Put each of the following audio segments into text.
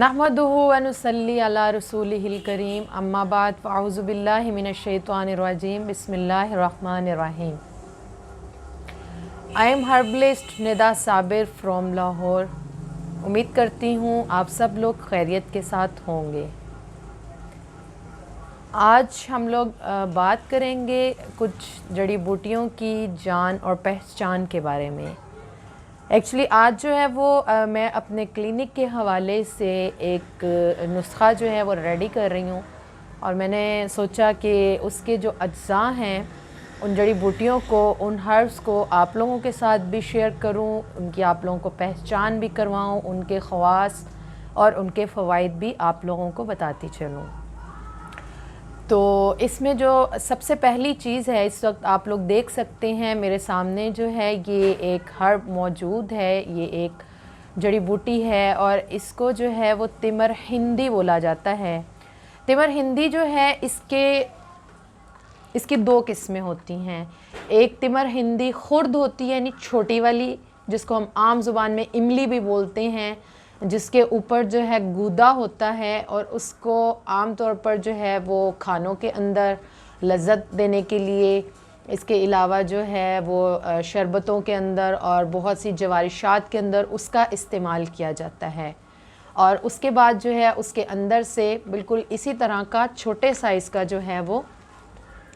नहमदुहु व नुसल्ली अला रसूलिहिल करीम अम्मा बाद फ़अऊज़ु बिल्लाहि मिनश शैतानिर रजीम बिस्मिल्लाहिर रहमानिर रहीम। I am herbalist Nida Sabir from Lahore. उम्मीद करती हूँ आप सब लोग खैरियत के साथ होंगे। आज हम लोग बात करेंगे कुछ जड़ी बूटियों की जान और पहचान के बारे में। एक्चुअली आज जो है वो मैं अपने क्लिनिक के हवाले से एक नुस्ख़ा जो है वो रेडी कर रही हूँ और मैंने सोचा कि उसके जो अज्जा हैं उन जड़ी बूटियों को, उन हर्ब्स को आप लोगों के साथ भी शेयर करूँ, उनकी आप लोगों को पहचान भी करवाऊँ, उनके ख़वास और उनके फ़वाइद भी आप लोगों को बताती चलूँ। तो इसमें जो सबसे पहली चीज़ है, इस वक्त आप लोग देख सकते हैं मेरे सामने जो है ये एक हर्ब मौजूद है। ये एक जड़ी बूटी है और इसको जो है वो तिमर हिंदी बोला जाता है। तिमर हिंदी जो है इसकी दो किस्में होती हैं। एक तिमर हिंदी खुर्द होती है, यानी छोटी वाली, जिसको हम आम ज़ुबान में इमली भी बोलते हैं, जिसके ऊपर जो है गूदा होता है और उसको आम तौर पर जो है वो खानों के अंदर लज़्ज़त देने के लिए, इसके अलावा जो है वो शरबतों के अंदर और बहुत सी जवारिशात के अंदर उसका इस्तेमाल किया जाता है। और उसके बाद जो है उसके अंदर से बिल्कुल इसी तरह का छोटे साइज़ का जो है वो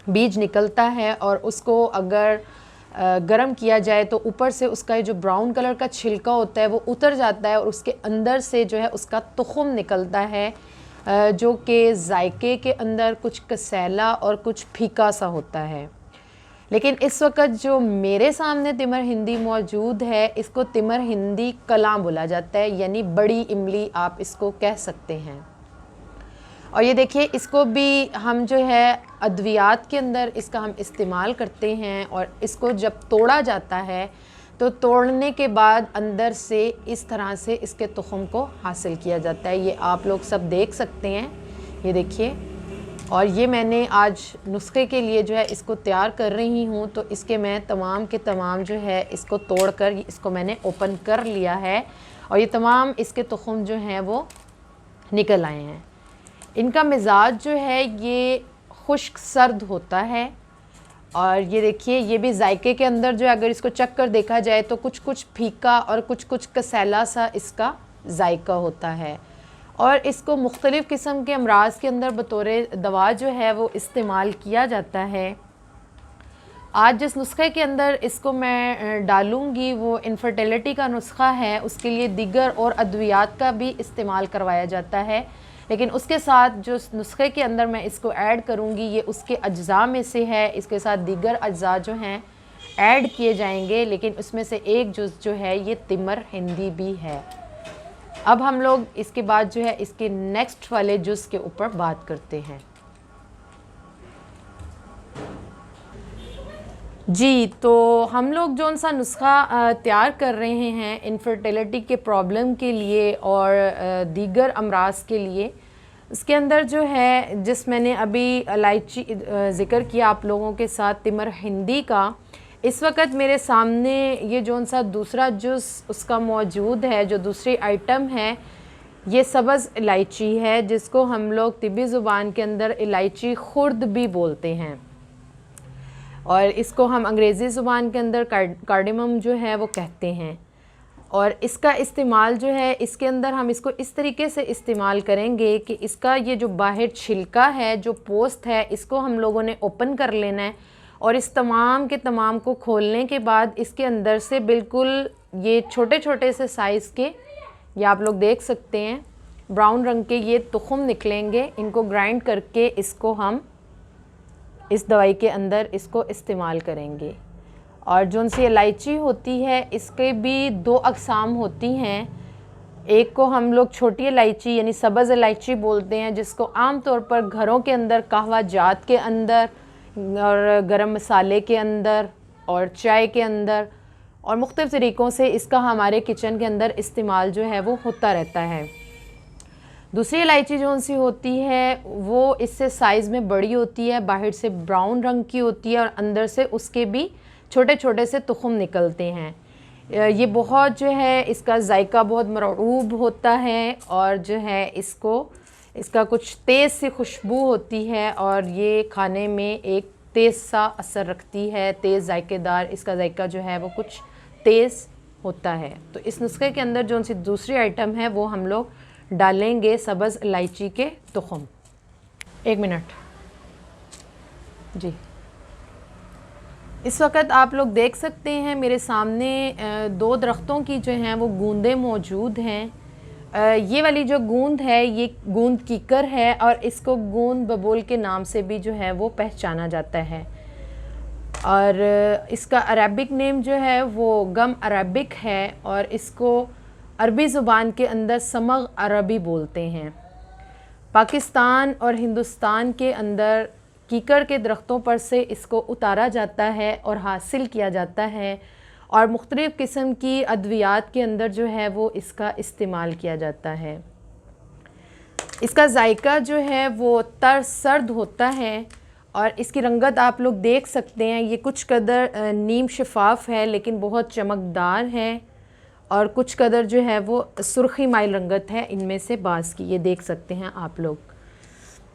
बीज निकलता है और उसको अगर गरम किया जाए तो ऊपर से उसका जो ब्राउन कलर का छिलका होता है वो उतर जाता है और उसके अंदर से जो है उसका तुख़ुम निकलता है, जो कि जायके के अंदर कुछ कसैला और कुछ फीका सा होता है। लेकिन इस वक्त जो मेरे सामने तिमर हिंदी मौजूद है, इसको तिमर हिंदी कलां बोला जाता है, यानी बड़ी इमली आप इसको कह सकते हैं। और ये देखिए, इसको भी हम जो है अद्वियात के अंदर इसका हम इस्तेमाल करते हैं। और इसको जब तोड़ा जाता है तो तोड़ने के बाद अंदर से इस तरह से इसके तुख़ुम को हासिल किया जाता है। ये आप लोग सब देख सकते हैं, ये देखिए। और ये मैंने आज नुस्खे के लिए जो है इसको तैयार कर रही हूँ, तो इसके मैं तमाम के तमाम जो है इसको तोड़कर इसको मैंने ओपन कर लिया है और ये तमाम इसके तुख़ुम जो हैं वो निकल आए हैं। इनका मिजाज जो है ये खुश्क सर्द होता है और ये देखिए, ये भी जायके के अंदर जो है अगर इसको चख कर देखा जाए तो कुछ कुछ फीका और कुछ कुछ कसैला सा इसका जायका होता है। और इसको मुख्तलिफ़ किस्म के अमराज के अंदर बतौर दवा जो है वो इस्तेमाल किया जाता है। आज जिस नुस्खे के अंदर इसको मैं डालूँगी वो इनफर्टिलिटी का नुस्खा है, उसके लिए दीगर और अद्वियात का भी इस्तेमाल करवाया जाता है। लेकिन उसके साथ जो नुस्खे के अंदर मैं इसको ऐड करूँगी ये उसके अज्जा में से है, इसके साथ दीगर अज्जा जो हैं ऐड किए जाएंगे, लेकिन उसमें से एक जुज़ जो है ये तिमर हिंदी भी है। अब हम लोग इसके बाद जो है इसके नेक्स्ट वाले जुज़ के ऊपर बात करते हैं। जी, तो हम लोग जौन सा नुस्खा तैयार कर रहे हैं इनफर्टिलिटी के प्रॉब्लम के लिए और दीगर अमराज के लिए, उसके अंदर जो है जिस मैंने अभी इलायची ज़िक्र किया आप लोगों के साथ तिमर हिंदी का, इस वक्त मेरे सामने ये जौन सा दूसरा जुज़ उसका मौजूद है, जो दूसरी आइटम है, ये सब्ज़ इलायची है, जिसको हम लोग तिब्बी ज़ुबान के अंदर इलायची खुर्द भी बोलते हैं और इसको हम अंग्रेज़ी ज़ुबान के अंदर कार्डेमम जो है वो कहते हैं। और इसका इस्तेमाल जो है इसके अंदर हम इसको इस तरीके से इस्तेमाल करेंगे कि इसका ये जो बाहर छिलका है, जो पोस्ट है, इसको हम लोगों ने ओपन कर लेना है और इस तमाम के तमाम को खोलने के बाद इसके अंदर से बिल्कुल ये छोटे छोटे से साइज़ के, ये आप लोग देख सकते हैं, ब्राउन रंग के ये तुख़ुम निकलेंगे। इनको ग्राइंड करके इसको हम इस दवाई के अंदर इसको इस्तेमाल करेंगे। और जौन सी इलायची होती है इसके भी दो अक़साम होती हैं। एक को हम लोग छोटी इलायची यानी सब्ज़ इलायची बोलते हैं, जिसको आम तौर पर घरों के अंदर कहवा जात के अंदर और गरम मसाले के अंदर और चाय के अंदर और मुख्तलिफ़ तरीक़ों से इसका हमारे किचन के अंदर इस्तेमाल जो है वो होता रहता है। दूसरी इलायची जौन सी होती है वो इससे साइज़ में बड़ी होती है, बाहर से ब्राउन रंग की होती है और अंदर से उसके भी छोटे छोटे से तुख़ुम निकलते हैं। ये बहुत जो है इसका जायका बहुत मरऊब होता है और जो है इसका कुछ तेज़ सी खुशबू होती है और ये खाने में एक तेज़ सा असर रखती है, तेज़ जायकेदार इसका जायका जो है वो कुछ तेज़ होता है। तो इस नुस्खे के अंदर जो सी दूसरी आइटम है वो हम लोग डालेंगे सब्ज़ इलायची के तुख़म। 1 मिनट जी। इस वक्त आप लोग देख सकते हैं मेरे सामने 2 दरख्तों की जो हैं वो गूंदें मौजूद हैं। ये वाली जो गूंद है ये गूंद कीकर है और इसको गूंद बबूल के नाम से भी जो है वो पहचाना जाता है और इसका अरबिक नेम जो है वो गम अरबिक है और इसको अरबी ज़ुबान के अंदर समग अरबी बोलते हैं। पाकिस्तान और हिंदुस्तान के अंदर कीकर के दरख्तों पर से इसको उतारा जाता है और हासिल किया जाता है और मुख्तलिफ़ किस्म की अद्वियात के अंदर जो है वो इसका इस्तेमाल किया जाता है। इसका जायका जो है वो तर सर्द होता है और इसकी रंगत आप लोग देख सकते हैं, ये कुछ कदर नीम शफाफ है लेकिन बहुत चमकदार है और कुछ कदर जो है वो सुर्खी माइल रंगत है इनमें से बाज़ की, ये देख सकते हैं आप लोग,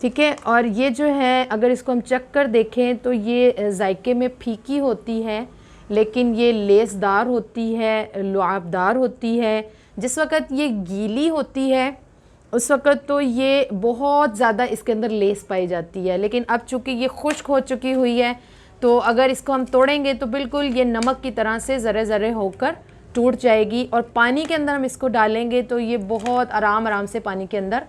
ठीक है। और ये जो है अगर इसको हम चख कर देखें तो ये जायके में फीकी होती है लेकिन ये लेसदार होती है, लुआबदार होती है। जिस वक़्त ये गीली होती है उस वक़्त तो ये बहुत ज़्यादा इसके अंदर लेस पाई जाती है, लेकिन अब चूँकि ये खुश्क हो चुकी हुई है तो अगर इसको हम तोड़ेंगे तो बिल्कुल ये नमक की तरह से ज़रे ज़रे होकर टूट जाएगी और पानी के अंदर हम इसको डालेंगे तो ये बहुत आराम से पानी के अंदर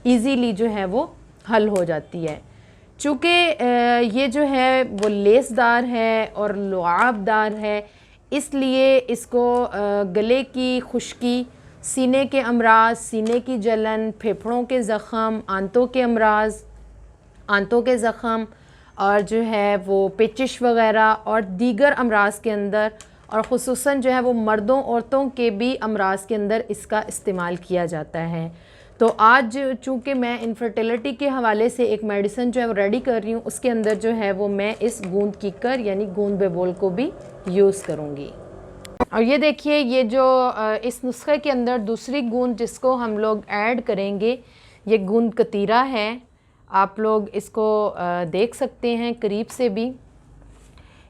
ईज़ीली जो है वो हल हो जाती है। चूँकि ये जो है वो लेसदार है और लुआबदार है इसलिए इसको गले की खुश्की, सीने के अमराज, सीने की जलन, फेफड़ों के ज़ख़म, आंतों के अमराज, आंतों के ज़ख़म और जो है वो पेचिश वग़ैरह और दीगर अमराज के अंदर और ख़ुसूसन जो है वो मर्दों औरतों के भी अमराज के अंदर इसका इस्तेमाल किया जाता है। तो आज चूँकि मैं इनफर्टिलिटी के हवाले से एक मेडिसिन जो है वो रेडी कर रही हूँ उसके अंदर जो है वो मैं इस गूंद कीकर यानी गूंद बेबोल को भी यूज़ करूँगी। और ये देखिए ये जो इस नुस्खे के अंदर दूसरी गूंद जिसको हम लोग ऐड करेंगे ये गूंद कतीरा है। आप लोग इसको देख सकते हैं करीब से भी।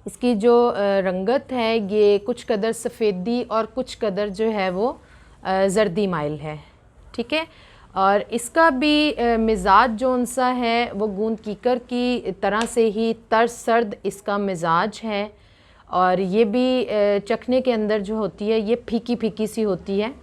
इसकी जो रंगत है ये कुछ कदर सफ़ेदी और कुछ कदर जो है वो जर्दी माइल है, ठीक है। और इसका भी मिजाज जो सा है वो गूंद कीकर की तरह से ही तर्ज सर्द इसका मिजाज है और ये भी चखने के अंदर जो होती है ये फीकी फीकी सी होती है,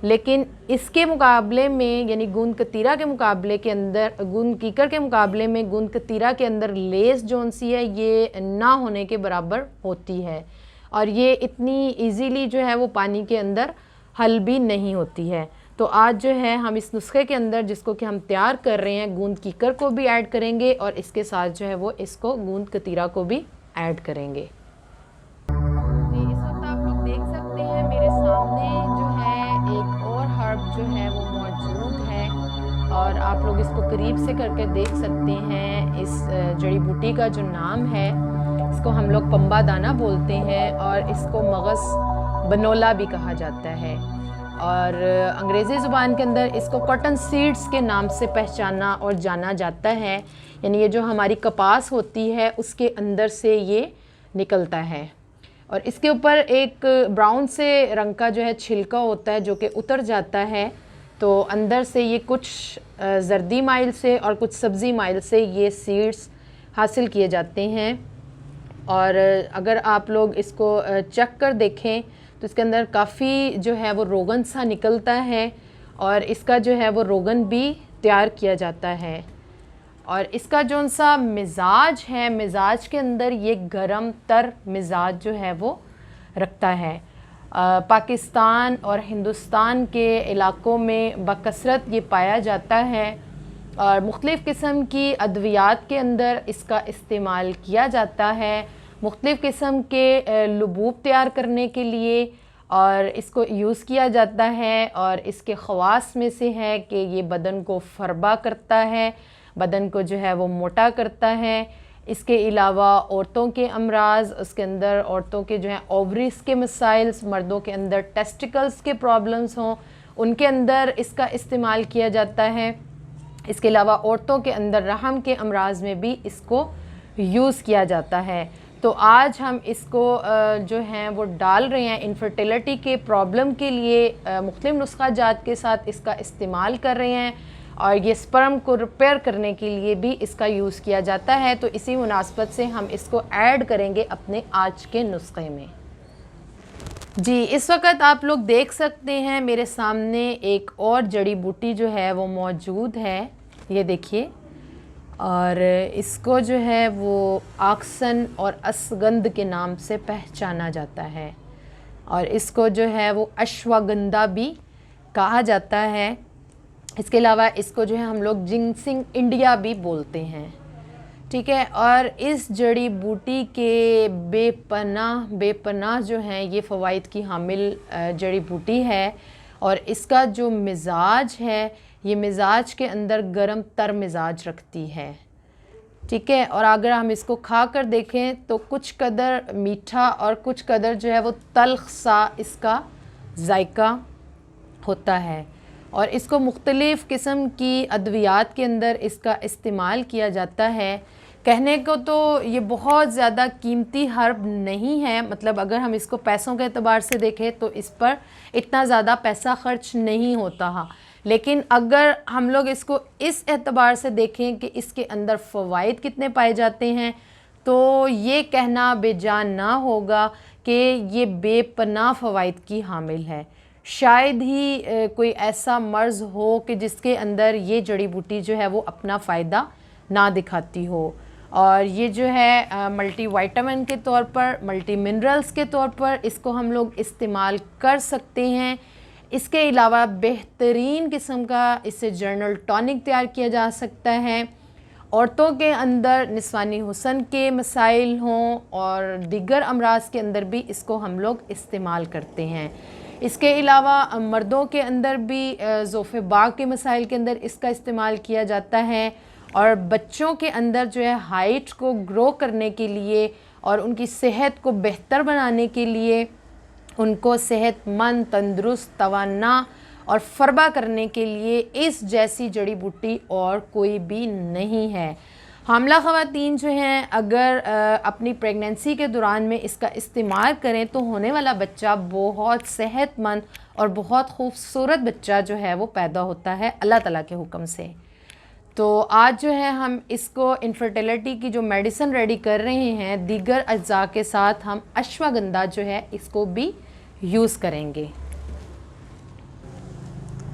लेकिन इसके मुकाबले में यानी गूंद कतीरा के मुकाबले के अंदर, गूंद कीकर के मुकाबले में गूंद कतीरा के अंदर लेस जो सी है ये ना होने के बराबर होती है और ये इतनी इजीली जो है वो पानी के अंदर हल भी नहीं होती है। तो आज जो है हम इस नुस्खे के अंदर जिसको कि हम तैयार कर रहे हैं गूंद कीकर को भी ऐड करेंगे और इसके साथ जो है वो इसको गूंद कतीरा को भी ऐड करेंगे। जी, इस वक्त आप लोग देख सकते हैं मेरे सामने जो है एक और हर्ब जो है वो मौजूद है और आप लोग इसको करीब से करके देख सकते हैं। इस जड़ी बूटी का जो नाम है इसको हम लोग पंबा दाना बोलते हैं और इसको मगज़ बनोला भी कहा जाता है और अंग्रेज़ी ज़ुबान के अंदर इसको कॉटन सीड्स के नाम से पहचाना और जाना जाता है। यानी ये जो हमारी कपास होती है उसके अंदर से ये निकलता है और इसके ऊपर एक ब्राउन से रंग का जो है छिलका होता है जो कि उतर जाता है। तो अंदर से ये कुछ जर्दी माइल से और कुछ सब्ज़ी माइल से ये सीड्स हासिल किए जाते हैं और अगर आप लोग इसको चख कर देखें तो इसके अंदर काफ़ी जो है वो रोगन सा निकलता है और इसका जो है वो रोगन भी तैयार किया जाता है और इसका जो सा मिजाज है, मिजाज के अंदर ये गरम तर मिजाज जो है वो रखता है। पाकिस्तान और हिंदुस्तान के इलाक़ों में बकसरत ये पाया जाता है और मुख्तलिफ़ किस्म की अद्वियात के अंदर इसका इस्तेमाल किया जाता है, मुख्तलिफ़ किस्म के लबूब तैयार करने के लिए और इसको यूज़ किया जाता है और इसके ख़वास में से है कि ये बदन को फरबा करता है, बदन को जो है वो मोटा करता है। इसके अलावा औरतों के अमराज, उसके अंदर औरतों के जो हैं ओवरीज के मसाइल्स, मर्दों के अंदर टेस्टिकल्स के प्रॉब्लम्स हों, उनके अंदर इसका इस्तेमाल किया जाता है। इसके अलावा औरतों के अंदर रहम के अमराज में भी इसको यूज़ किया जाता है। तो आज हम इसको जो हैं वो डाल रहे हैं इनफर्टिलिटी के प्रॉब्लम के लिए, मुख्तलिफ नुस्खा जात के साथ इसका इस्तेमाल कर रहे हैं, और ये स्पर्म को रिपेयर करने के लिए भी इसका यूज़ किया जाता है। तो इसी मुनासबत से हम इसको ऐड करेंगे अपने आज के नुस्खे में। जी, इस वक्त आप लोग देख सकते हैं मेरे सामने एक और जड़ी बूटी जो है वो मौजूद है, ये देखिए, और इसको जो है वो आक्सन और असगंध के नाम से पहचाना जाता है, और इसको जो है वो अश्वगंधा भी कहा जाता है। इसके अलावा इसको जो है हम लोग जिनसिंग इंडिया भी बोलते हैं, ठीक है। और इस जड़ी बूटी के बेपनाह जो हैं ये फ़वाइद की हामिल जड़ी बूटी है, और इसका जो मिजाज है ये मिजाज के अंदर गर्म तर मिजाज रखती है, ठीक है। और अगर हम इसको खा कर देखें तो कुछ कदर मीठा और कुछ कदर जो है वो तल्ख सा इसका जायका होता है, और इसको मुख्तलिफ़ किस्म की अद्वियात के अंदर इसका इस्तेमाल किया जाता है। कहने को तो ये बहुत ज़्यादा कीमती हर्ब नहीं है, मतलब अगर हम इसको पैसों के एतबार से देखें तो इस पर इतना ज़्यादा पैसा ख़र्च नहीं होता है, लेकिन अगर हम लोग इसको इस एतबार से देखें कि इसके अंदर फ़वाइद कितने पाए जाते हैं, तो ये कहना बेजान ना होगा कि ये बेपनाह फ़वाइद की हामिल है। शायद ही कोई ऐसा मर्ज़ हो कि जिसके अंदर ये जड़ी बूटी जो है वो अपना फ़ायदा ना दिखाती हो। और ये जो है मल्टी विटामिन के तौर पर, मल्टी मिनरल्स के तौर पर इसको हम लोग इस्तेमाल कर सकते हैं। इसके अलावा बेहतरीन किस्म का इससे जर्नल टॉनिक तैयार किया जा सकता है। औरतों के अंदर निस्वानी हुस्न के मसाइल हों और दीगर अमराज के अंदर भी इसको हम लोग इस्तेमाल करते हैं। इसके अलावा मर्दों के अंदर भी ज़ोफ़े बाग के मसाइल के अंदर इसका इस्तेमाल किया जाता है, और बच्चों के अंदर जो है हाइट को ग्रो करने के लिए और उनकी सेहत को बेहतर बनाने के लिए, उनको सेहतमंद, तंदुरुस्त, तवाना और फरबा करने के लिए इस जैसी जड़ी बूटी और कोई भी नहीं है। हामला ख़वातीन जो हैं अगर अपनी प्रेगनेंसी के दौरान में इसका इस्तेमाल करें तो होने वाला बच्चा बहुत सेहतमंद और बहुत खूबसूरत बच्चा जो है वो पैदा होता है अल्लाह ताला के हुक्म से। तो आज जो है हम इसको इनफर्टिलिटी की जो मेडिसिन रेडी कर रहे हैं, दीगर अज्जा के साथ हम अश्वगंधा जो है इसको भी यूज़ करेंगे।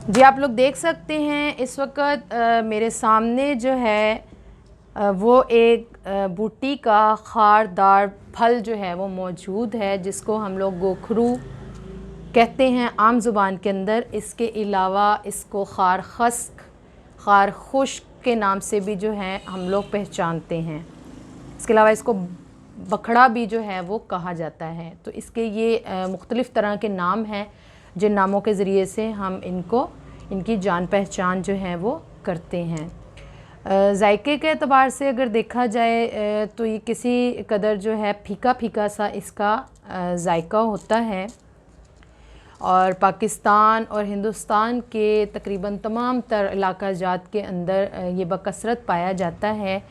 जी, आप लोग देख सकते हैं इस वक्त मेरे सामने जो है वो एक बूटी का खारदार फल जो है वो मौजूद है, जिसको हम लोग गोखरू कहते हैं आम ज़ुबान के अंदर। इसके अलावा इसको खार खस्क, खार खुश्क के नाम से भी जो है हम लोग पहचानते हैं। इसके अलावा इसको बखड़ा भी जो है वो कहा जाता है। तो इसके ये मुख्तलिफ़ तरह के नाम हैं जिन नामों के ज़रिए से हम इनकी जान पहचान जो है वो करते हैं। जायके के अतबार से अगर देखा जाए तो ये किसी कदर जो है फीका फीका सा इसका जायका होता है, और पाकिस्तान और हिंदुस्तान के तकरीबन तमाम तर इलाका जात के अंदर ये बकसरत पाया जाता है।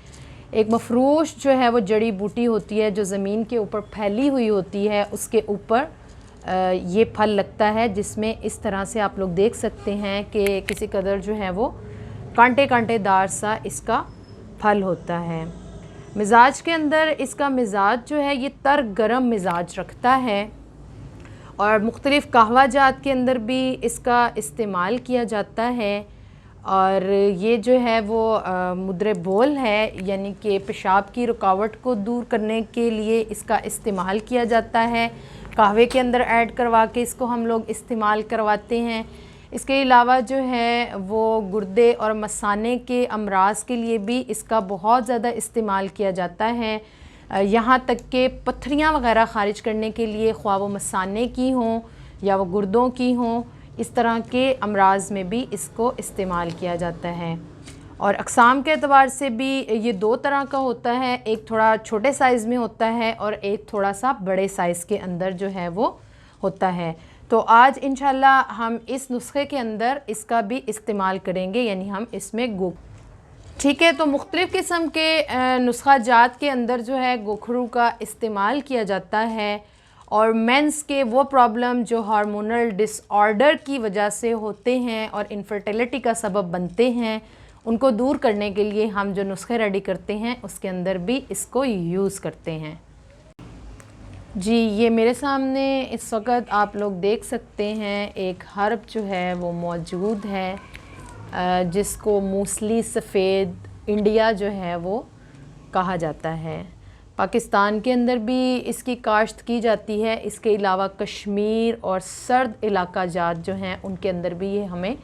एक मफरूश जो है वो जड़ी बूटी होती है जो ज़मीन के ऊपर फैली हुई होती है, उसके ऊपर ये फल लगता है, जिसमें इस तरह से आप लोग देख सकते हैं कि किसी कदर जो है वो कांटे कांटेदार सा इसका फल होता है। मिजाज के अंदर इसका मिजाज जो है ये तर गरम मिजाज रखता है, और मुख्तलिफ़ कहवा जात के अंदर भी इसका इस्तेमाल किया जाता है। और ये जो है वो मुद्रे बोल है, यानी कि पेशाब की रुकावट को दूर करने के लिए इसका इस्तेमाल किया जाता है। कहवे के अंदर ऐड करवा के इसको हम लोग इस्तेमाल करवाते हैं। इसके अलावा जो है वो गुर्दे और मसाने के अमराज के लिए भी इसका बहुत ज़्यादा इस्तेमाल किया जाता है। यहाँ तक कि पत्थरियाँ वग़ैरह ख़ारिज करने के लिए, ख्वाह वो मसाने की हों या वो गुर्दों की हों, इस तरह के अमराज में भी इसको इस्तेमाल किया जाता है। और अक़साम के एतबार से भी ये दो तरह का होता है, एक थोड़ा छोटे साइज़ में होता है और एक थोड़ा सा बड़े साइज़ के अंदर जो है वो होता है। तो आज इंशाल्लाह हम इस नुस्खे के अंदर इसका भी इस्तेमाल करेंगे, यानी हम इसमें ठीक है। तो मुख्तलिफ़ किस्म के नुस्खा जात के अंदर जो है गोखरू का इस्तेमाल किया जाता है और मेंस के वो प्रॉब्लम जो हार्मोनल डिसऑर्डर की वजह से होते हैं और इनफर्टिलिटी का सबब बनते हैं, उनको दूर करने के लिए हम जो नुस्खे रेडी करते हैं उसके अंदर भी इसको यूज़ करते हैं। जी, ये मेरे सामने इस वक्त आप लोग देख सकते हैं एक हर्ब जो है वो मौजूद है जिसको मूसली सफ़ेद इंडिया जो है वो कहा जाता है। पाकिस्तान के अंदर भी इसकी काश्त की जाती है। इसके अलावा कश्मीर और सर्द इलाका जात जो हैं उनके अंदर भी ये हमें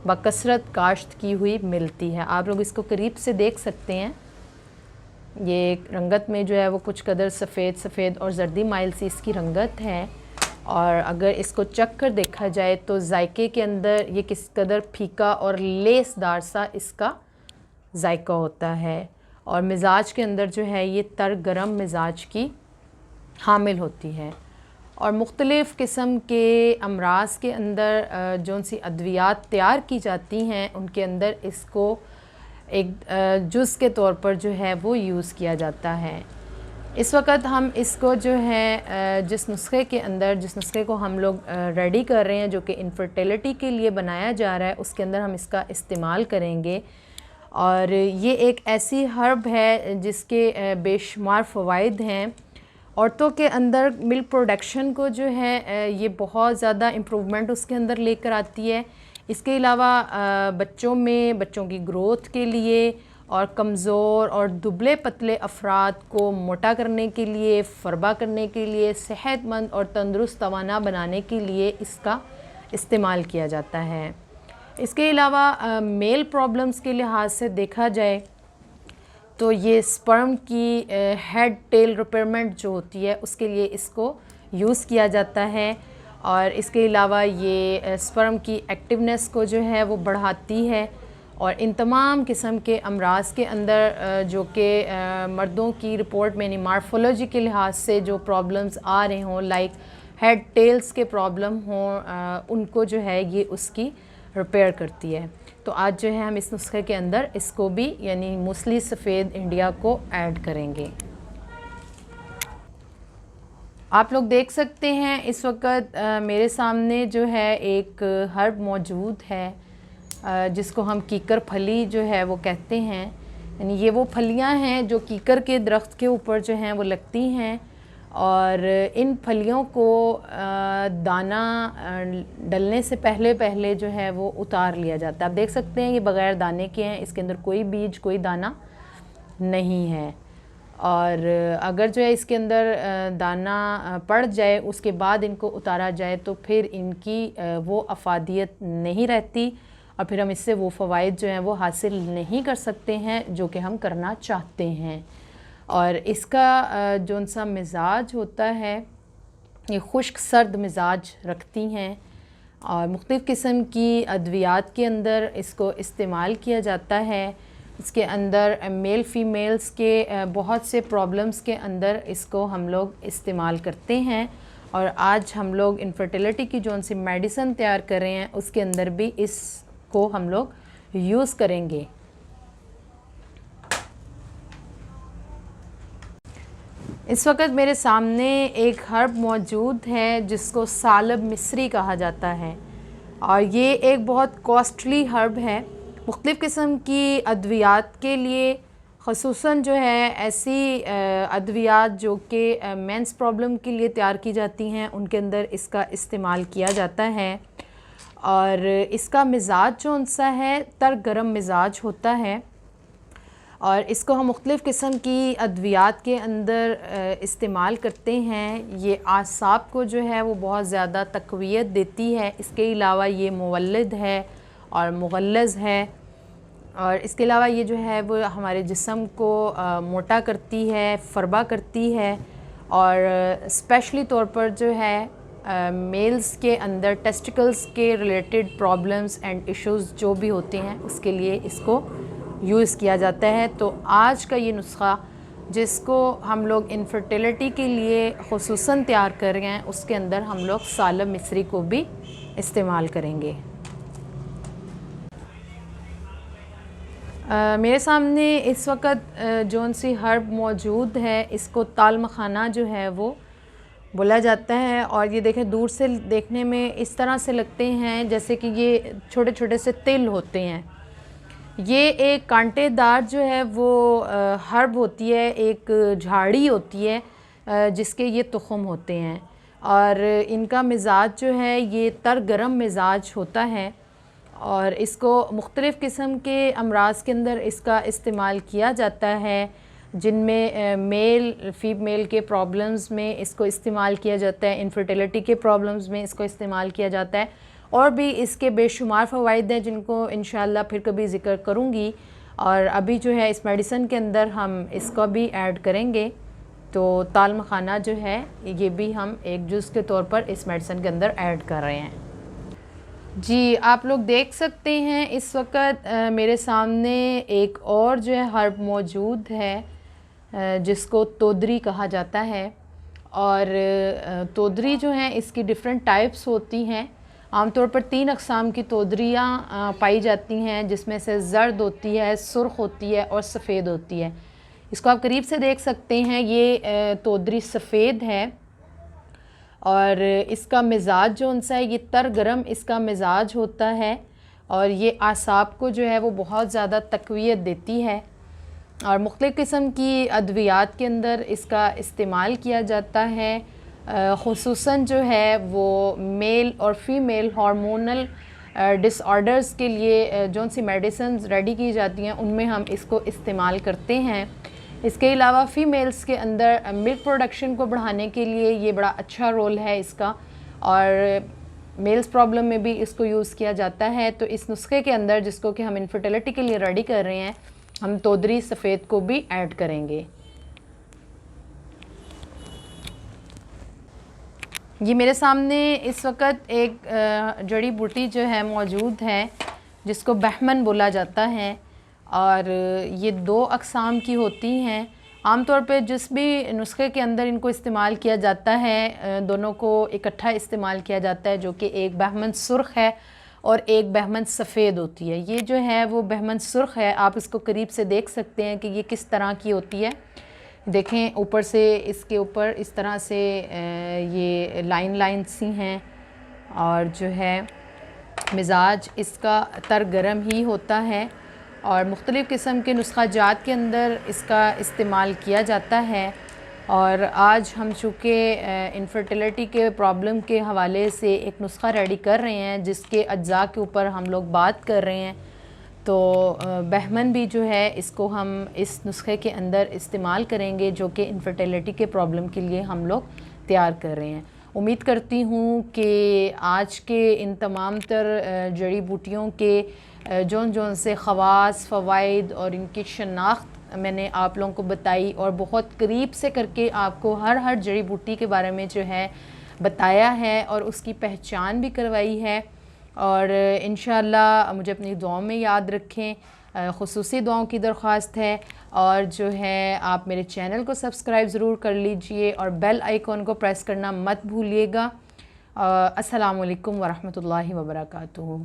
बकसरत काश्त की हुई मिलती है। आप लोग इसको करीब से देख सकते हैं। ये रंगत में जो है वो कुछ कदर सफ़ेद और जर्दी माइल सी इसकी रंगत है और अगर इसको चख कर देखा जाए तो जायके के अंदर ये किस कदर फीका और लेसदार सा इसका जायका होता है और मिजाज के अंदर जो है ये तर गरम मिजाज की हामिल होती है। और मुख्तलिफ़ किस्म के अमराज के अंदर जो सी अद्वियात तैयार की जाती हैं उनके अंदर इसको एक जुज़ के तौर पर जो है वो यूज़ किया जाता है। इस वक्त हम इसको जो है जिस नुस्खे को हम लोग रेडी कर रहे हैं जो कि इनफर्टिलिटी के लिए बनाया जा रहा है उसके अंदर हम इसका इस्तेमाल करेंगे। और ये एक ऐसी हर्ब है जिसके बेशुमार फ़वाइद हैं। औरतों के अंदर मिल्क प्रोडक्शन को जो है ये बहुत ज़्यादा इम्प्रूवमेंट उसके अंदर लेकर आती है। इसके अलावा बच्चों की ग्रोथ के लिए और कमज़ोर और दुबले पतले अफराद को मोटा करने के लिए, फरबा करने के लिए, सेहतमंद और तंदुरुस्त तवाना बनाने के लिए इसका इस्तेमाल किया जाता है। इसके अलावा मेल प्रॉब्लम्स के लिहाज से देखा जाए तो ये स्पर्म की हेड टेल रिपेयरमेंट जो होती है उसके लिए इसको यूज़ किया जाता है। और इसके अलावा ये स्पर्म की एक्टिवनेस को जो है वो बढ़ाती है। और इन तमाम किस्म के अमराज के अंदर जो कि मर्दों की रिपोर्ट में यानी मार्फोलॉजी के लिहाज से जो प्रॉब्लम्स आ रहे हों, लाइक हेड टेल्स के प्रॉब्लम हों, उनको जो है ये उसकी रिपेयर करती है। तो आज जो है हम इस नुस्खे के अंदर इसको भी यानी मूसली सफ़ेद इंडिया को ऐड करेंगे। आप लोग देख सकते हैं इस वक्त मेरे सामने जो है एक हर्ब मौजूद है जिसको हम कीकर फली जो है वो कहते हैं। यानी ये वो फलियां हैं जो कीकर के दरख्त के ऊपर जो हैं वो लगती हैं और इन फलियों को दाना डलने से पहले जो है वो उतार लिया जाता है। आप देख सकते हैं ये बग़ैर दाने के हैं, इसके अंदर कोई बीज कोई दाना नहीं है। और अगर जो है इसके अंदर दाना पड़ जाए उसके बाद इनको उतारा जाए तो फिर इनकी वो अफादियत नहीं रहती और फिर हम इससे वो फ़वाइद जो हैं वो हासिल नहीं कर सकते हैं जो कि हम करना चाहते हैं। और इसका जो सा मिजाज होता है ये खुश्क सर्द मिजाज रखती हैं और मुख्तलिफ़ किस्म की अद्वियात के अंदर इसको इस्तेमाल किया जाता है। इसके अंदर मेल फ़ीमेल्स के बहुत से प्रॉब्लम्स के अंदर इसको हम लोग इस्तेमाल करते हैं और आज हम लोग इनफर्टिलिटी की जो सी मेडिसिन तैयार कर रहे हैं उसके अंदर भी इसको हम लोग यूज़ करेंगे। इस वक्त मेरे सामने एक हर्ब मौजूद है जिसको सालब मिस्री कहा जाता है और ये एक बहुत कॉस्टली हर्ब है। मुख्तलिफ़ किस्म की अद्वियात के लिए ख़ुसूसन जो है ऐसी अद्वियात जो कि मेंस प्रॉब्लम के लिए तैयार की जाती हैं उनके अंदर इसका इस्तेमाल किया जाता है। और इसका मिजाज जो सा है तर गरम मिजाज होता है और इसको हम मुख्तलिफ़ किस्म की अद्वियात के अंदर इस्तेमाल करते हैं। ये आसाब को जो है वो बहुत ज़्यादा तक़वियत देती है। इसके अलावा ये मुवल्लिद है और मुग़ल्लज़ है और इसके अलावा ये जो है वो हमारे जिस्म को मोटा करती है, फरबा करती है और स्पेशली तौर पर जो है मेल्स के अंदर टेस्टिकल्स के रिलेटेड प्रॉब्लम्स एंड इश्यूज़ जो भी होते हैं उसके लिए इसको यूज़ किया जाता है। तो आज का ये नुस्ख़ा जिसको हम लोग इनफर्टिलिटी के लिए ख़ुसूसन तैयार कर रहे हैं, उसके अंदर हम लोग सालम मिस्री को भी इस्तेमाल करेंगे। मेरे सामने इस वक्त जौन सी हर्ब मौजूद है, इसको ताल मखाना जो है वो बोला जाता है। और ये देखें, दूर से देखने में इस तरह से लगते हैं जैसे कि ये छोटे छोटे से तिल होते हैं। ये एक कांटेदार जो है वो हर्ब होती है, एक झाड़ी होती है जिसके ये तुख़म होते हैं, और इनका मिज़ाज जो है ये तर गरम मिज़ाज होता है। और इसको मुख्तलिफ़ किस्म के अमराज़ के अंदर इसका इस्तेमाल किया जाता है, जिनमें मेल फ़ीमेल के प्रॉब्लम्स में इसको इस्तेमाल किया जाता है, इनफर्टिलिटी के प्रॉब्लम्स में इसको इस्तेमाल किया जाता है, और भी इसके बेशुमार फ़वाइद हैं जिनको इंशाअल्लाह फिर कभी ज़िक्र करूँगी। और अभी जो है इस मेडिसिन के अंदर हम इसको भी ऐड करेंगे। तो ताल मखाना जो है ये भी हम एक जुज़ के तौर पर इस मेडिसिन के अंदर ऐड कर रहे हैं। जी, आप लोग देख सकते हैं इस वक्त मेरे सामने एक और जो है हर्ब मौजूद है जिसको तोदरी कहा जाता है। और तोदरी जो है इसकी डिफरेंट टाइप्स होती हैं। आमतौर पर 3 अक़साम की तोदरियाँ पाई जाती हैं, जिसमें से ज़र्द होती है, सुर्ख़ होती है और सफ़ेद होती है। इसको आप करीब से देख सकते हैं, ये तोदरी सफ़ेद है और इसका मिज़ाज जो उनसा है ये तर गरम इसका मिज़ाज होता है, और ये आसाब को जो है वो बहुत ज़्यादा तक़वियत देती है। और मुख्तलिफ़ किस्म की अद्वियात के अंदर इसका इस्तेमाल किया जाता है। ख़ुसूसन जो है वो मेल और फ़ीमेल हार्मोनल डिसऑर्डर्स के लिए जौन सी मेडिसिन्स रेडी की जाती हैं उनमें हम इसको इस्तेमाल करते हैं। इसके अलावा फ़ीमेल्स के अंदर मिल्क प्रोडक्शन को बढ़ाने के लिए ये बड़ा अच्छा रोल है इसका, और मेल्स प्रॉब्लम में भी इसको यूज़ किया जाता है। तो इस नुस्खे के अंदर, जिसको कि हम इनफर्टिलिटी के लिए रेडी कर रहे हैं, हम तोदरी सफ़ेद को भी ऐड करेंगे। ये मेरे सामने इस वक्त एक जड़ी बूटी जो है मौजूद है जिसको बहमन बोला जाता है, और ये 2 अक़साम की होती हैं। आमतौर पे जिस भी नुस्खे के अंदर इनको इस्तेमाल किया जाता है, दोनों को इकट्ठा इस्तेमाल किया जाता है, जो कि एक बहमन सुर्ख़ है और एक बहमन सफ़ेद होती है। ये जो है वो बहमन सुर्ख़ है, आप इसको करीब से देख सकते हैं कि ये किस तरह की होती है। देखें, ऊपर से इसके ऊपर इस तरह से ये लाइन सी हैं, और जो है मिज़ाज इसका तर गरम ही होता है, और मुख्तलिफ़ किस्म के नुस्ख़ा जात के अंदर इसका इस्तेमाल किया जाता है। और आज हम चूँकि इनफर्टिलिटी के प्रॉब्लम के हवाले से एक नुस्ख़ा रेडी कर रहे हैं जिसके अज्जा के ऊपर हम लोग बात कर रहे हैं, तो बहमन भी जो है इसको हम इस नुस्खे के अंदर इस्तेमाल करेंगे, जो कि इनफर्टिलिटी के प्रॉब्लम के लिए हम लोग तैयार कर रहे हैं। उम्मीद करती हूँ कि आज के इन तमाम तर जड़ी बूटियों के जौन से ख़वास फ़वाइद और इनकी शनाख्त मैंने आप लोगों को बताई, और बहुत करीब से करके आपको हर जड़ी बूटी के बारे में जो है बताया है और उसकी पहचान भी करवाई है। और इंशाअल्लाह मुझे अपनी दुआओं में याद रखें, ख़ुसूसी दुआओं की दरख्वास्त है। और जो है आप मेरे चैनल को सब्सक्राइब ज़रूर कर लीजिए और बेल आइकॉन को प्रेस करना मत भूलिएगा। अस्सलामु अलैकुम वरहमतुल्लाहि वबरकातुहू।